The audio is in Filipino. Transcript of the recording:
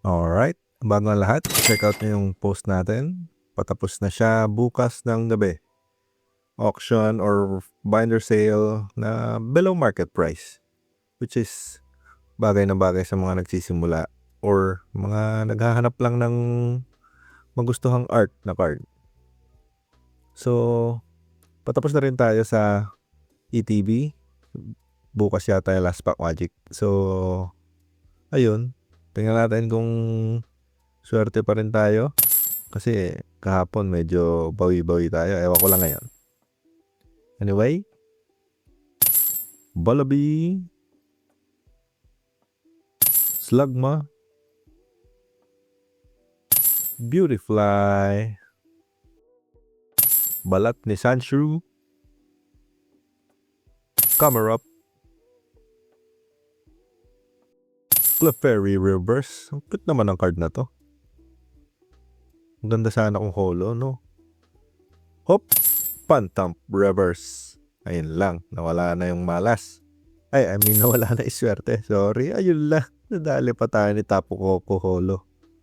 Alright, bago ang lahat, check out nyo yung post natin. Patapos na siya bukas ng gabi. Auction or binder sale na below market price. Which is bagay na bagay sa mga nagsisimula or mga naghahanap lang ng magustuhang art na card. So, patapos na rin tayo sa ETB. Bukas yata yung last pack magic. So, ayun. Tingnan natin kung swerte pa rin tayo. Kasi kahapon medyo bawi-bawi tayo. Ewan ko lang ngayon. Anyway, Bullaby, Slugma, Beautyfly, Balat ni Sandshrew, Camerupt, Clefairy Reverse. Ang cute naman ang card na to. Ang ganda sana kung holo, no? Hop, Phantom Reverse. Ayun lang, nawala na yung malas. Nawala na yung swerte. Sorry, ayun lang. Nadali pa tayo ni Tapu Koko Holo.